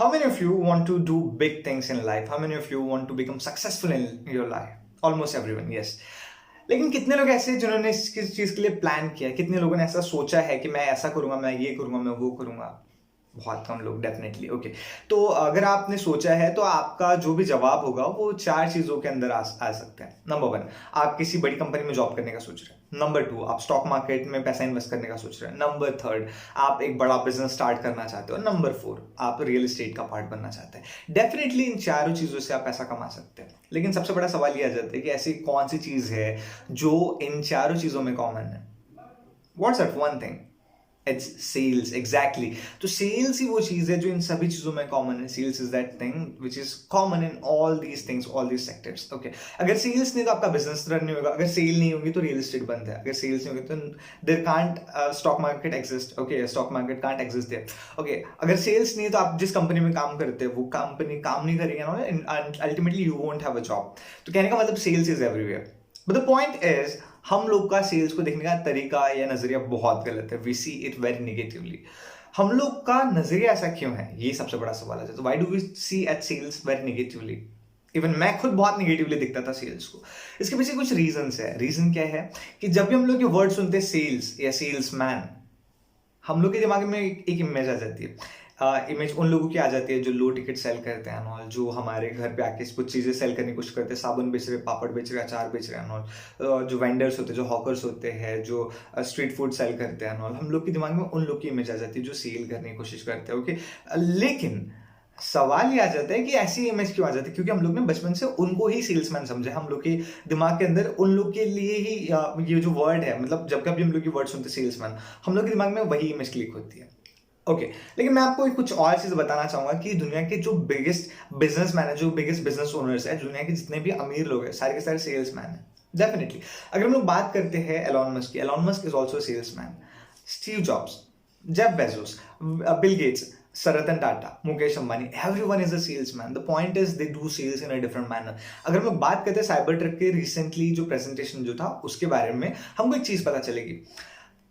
How many of you want to do big things in life? How many of you want to become successful in your life? Almost everyone, yes. लेकिन कितने लोग ऐसे हैं जिन्होंने इस चीज के लिए प्लान किया है? कितने लोगों ने ऐसा सोचा है कि मैं ऐसा करूंगा, मैं ये करूंगा, मैं वो करूंगा? बहुत कम लोग, डेफिनेटली। ओके, तो अगर आपने सोचा है तो आपका जो भी जवाब होगा वो चार चीजों के अंदर आ सकता है। नंबर वन, आप किसी बड़ी कंपनी में जॉब करने का सोच रहे हैं। नंबर टू, आप स्टॉक मार्केट में पैसा इन्वेस्ट करने का सोच रहे हैं। नंबर थर्ड, आप एक बड़ा बिजनेस स्टार्ट करना चाहते हो। नंबर फोर, आप रियल एस्टेट का पार्ट बनना चाहते हैं। डेफिनेटली इन चारों चीजों से आप पैसा कमा सकते हैं, लेकिन सबसे बड़ा सवाल यह आ जाता है कि ऐसी कौन सी चीज है जो इन चारों चीजों में कॉमन है? What's that one thing? It's sales, exactly. तो सेल्स ही वो चीज है जो इन सभी चीजों में कॉमन है। Sales is that thing which is common in all these things, all these sectors. Okay, अगर सेल्स नहीं तो आपका बिजनेस रन नहीं होगा। अगर सेल नहीं होगी तो रियल एस्टेट बंद है। अगर सेल्स नहीं होगी तो there can't stock market exist. Okay, stock market can't exist there. Okay, अगर सेल्स नहीं है तो आप जिस कंपनी में काम करते हैं वो कंपनी काम नहीं करेगी ना, ultimately you won't have a job. तो कहने का मतलब sales is everywhere. But the point is, हम लोग का सेल्स को देखने का तरीका या नजरिया बहुत गलत है। We see it very negatively. हम लोग का नजरिया ऐसा क्यों है, ये सबसे बड़ा सवाल है। तो why do we see at sales very negatively? Even मैं खुद बहुत नेगेटिवली दिखता था सेल्स को। इसके पीछे कुछ रीजंस है। रीजन क्या है कि जब भी हम लोग ये वर्ड सुनते हैं सेल्स या सेल्समैन, हम लोग के दिमाग में एक इमेज आ जाती है। इमेज उन लोगों की आ जाती है जो लो टिकट सेल करते हैं ऑल, जो हमारे घर पे आके कुछ चीज़ें सेल करने की कोशिश करते हैं। साबुन बेच रहे, पापड़ बेच रहे, अचार बेच रहे हैं ऑल। जो वेंडर्स होते हैं, जो हॉकर्स होते हैं, जो स्ट्रीट फूड सेल करते हैं ऑल, हम लोग के दिमाग में उन लोग की इमेज आ जाती है जो सेल करने की कोशिश करते हैं। ओके, लेकिन सवाल ये आ जाता है कि ऐसी इमेज क्यों आ जाती है? क्योंकि हम लोग ने बचपन से उनको ही सेल्समैन समझे। हम लोग के दिमाग के अंदर उन लोग के लिए ही ये जो वर्ड है, मतलब जब कभी हम लोग ये वर्ड सुनते हैं सेल्समैन, हम लोग के दिमाग में वही इमेज क्लिक होती है। ओके, लेकिन मैं आपको कुछ और चीज बताना चाहूंगा कि दुनिया के जो बिगेस्ट बिजनेसमैन है, जो बिगेस्ट बिजनेस ओनर्स है, दुनिया के जितने भी अमीर लोग हैं, सारे के सारे सेल्समैन हैं। डेफिनेटली अगर हम लोग बात करते हैं एलॉन मस्क की, Elon Musk is also salesman. Steve Jobs, Jeff Bezos, Bill Gates, Ratan Tata, Mukesh Ambani, everyone is a salesman. The point is they do sales in a different manner. अगर हम लोग बात करते हैं साइबर ट्रक के रिसेंटली जो प्रेजेंटेशन जो था उसके बारे में, हमको एक चीज पता चलेगी।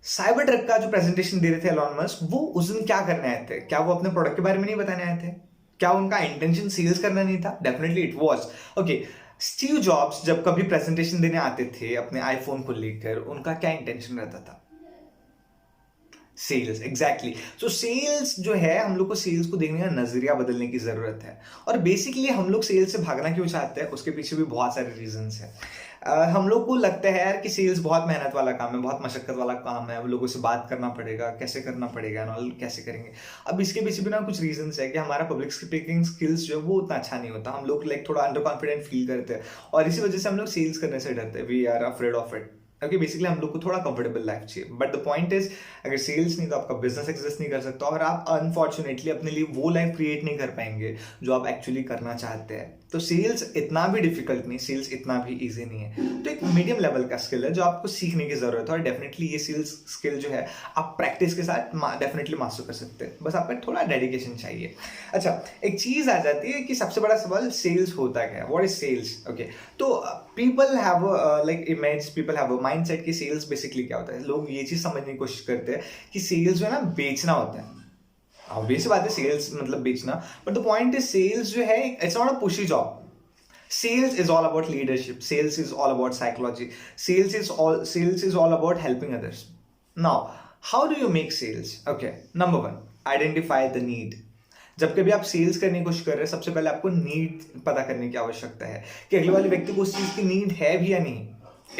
साइबर ट्रक का जो प्रेजेंटेशन दे रहे थे एलॉन मस्क, वो उस दिन क्या करने आए थे? क्या वो अपने प्रोडक्ट के बारे में नहीं बताने आए थे? क्या उनका इंटेंशन सेल्स करना नहीं था? Definitely it was. Okay, Steve jobs जब कभी प्रेजेंटेशन देने आते थे अपने आईफोन को लेकर, उनका क्या इंटेंशन रहता था? Sales, exactly. तो सेल्स जो है, हम लोग को सेल्स को देखने का नजरिया बदलने की जरूरत है। और बेसिकली हम लोग सेल्स से भागना क्यों चाहते हैं, उसके पीछे भी बहुत सारे रीजंस हैं। हम लोग को लगता है यार कि सेल्स बहुत मेहनत वाला काम है, बहुत मशक्कत वाला काम है, लोगों से बात करना पड़ेगा, कैसे करना पड़ेगा ना, कैसे करेंगे। अब इसके पीछे भी ना कुछ रीजंस है कि हमारा पब्लिक स्पीकिंग स्किल्स जो है वो उतना अच्छा नहीं होता। हम लोग लाइक थोड़ा अंडर कॉन्फिडेंट फील करते हैं और इसी वजह से हम लोग सेल्स करने से डरते हैं। We are afraid of it. Okay, basically हम लोग को थोड़ा कंफर्टेबल लाइफ चाहिए। बट द पॉइंट इज, अगर सेल्स नहीं तो आपका बिजनेस एग्जिस्ट नहीं कर सकता और आप अनफॉर्चुनेटली अपने लिए वो लाइफ क्रिएट नहीं कर पाएंगे जो आप एक्चुअली करना चाहते हैं। तो सेल्स इतना भी डिफिकल्ट नहीं, सेल्स इतना भी इजी नहीं है। तो एक मीडियम लेवल का स्किल है जो आपको सीखने की जरूरत है और डेफिनेटली ये सेल्स स्किल जो है आप प्रैक्टिस के साथ डेफिनेटली मास्टर कर सकते हैं। बस आपका थोड़ा डेडिकेशन चाहिए। अच्छा, एक चीज आ जाती है कि सबसे बड़ा सवाल सेल्स होता क्या है? What is sales? ओके, तो people have like image, people have a mindset कि सेल्स बेसिकली क्या होता है। लोग ये चीज समझने की कोशिश करते हैं कि सेल्स जो है ना बेचना होता है। ऑब्वियस बात है, सेल्स मतलब बेचना। But the point is, sales जो है it's not a pushy job. Sales is all about leadership. Sales is all about psychology. Sales is all about helping others. Now, how do you make sales? Okay, number one, identify the need. जब कभी आप sales करने की कोशिश कर रहे हैं, सबसे पहले आपको नीड पता करने की आवश्यकता है कि अगले वाले व्यक्ति को उस चीज की नीड है भी या नहीं।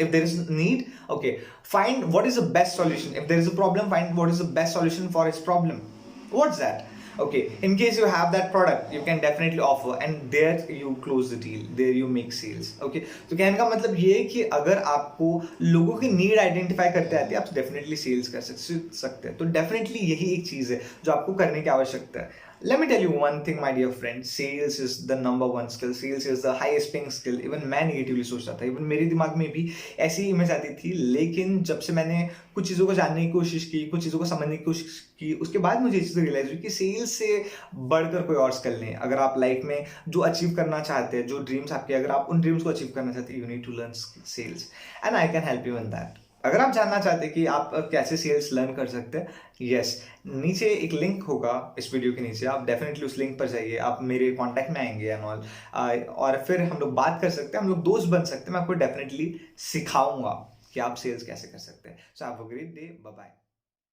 If there is need, okay, find what is the best solution. If there is a problem, find what is the best solution for his problem. What's that? Okay, in case you have that product, you can definitely offer, and there you close the deal, there you make sales. Okay, तो कहने का मतलब ये है कि अगर आपको लोगों की नीड आइडेंटिफाई करते आती है, आप डेफिनेटली सेल्स कर सकते हैं। तो डेफिनेटली यही एक चीज है जो आपको करने की आवश्यकता है। Let me tell you one thing, my dear friend. Sales is the number one skill. Sales is the highest paying skill. Even मैं नेगेटिवली सोचता था, इवन मेरे दिमाग में भी ऐसी इमेज आती थी। लेकिन जब से मैंने कुछ चीज़ों को जानने की कोशिश की, कुछ चीज़ों को समझने की कोशिश की, उसके बाद मुझे ये चीज़ रियलाइज हुई कि सेल्स से बढ़कर कोई और स्किल नहीं। अगर आप लाइफ में जो अचीव करना चाहते हैं, जो ड्रीम्स आपके, अगर आप उन ड्रीम्स को अचीव करना चाहते हैं, you need to learn sales, and I can help you in that. अगर आप जानना चाहते हैं कि आप कैसे सेल्स लर्न कर सकते हैं, यस, नीचे एक लिंक होगा इस वीडियो के नीचे, आप डेफिनेटली उस लिंक पर जाइए, आप मेरे कांटेक्ट में आएंगे एंड ऑल, और फिर हम लोग बात कर सकते हैं, हम लोग दोस्त बन सकते हैं, मैं आपको डेफिनेटली सिखाऊंगा कि आप सेल्स कैसे कर सकते हैं। So have a great day, bye bye.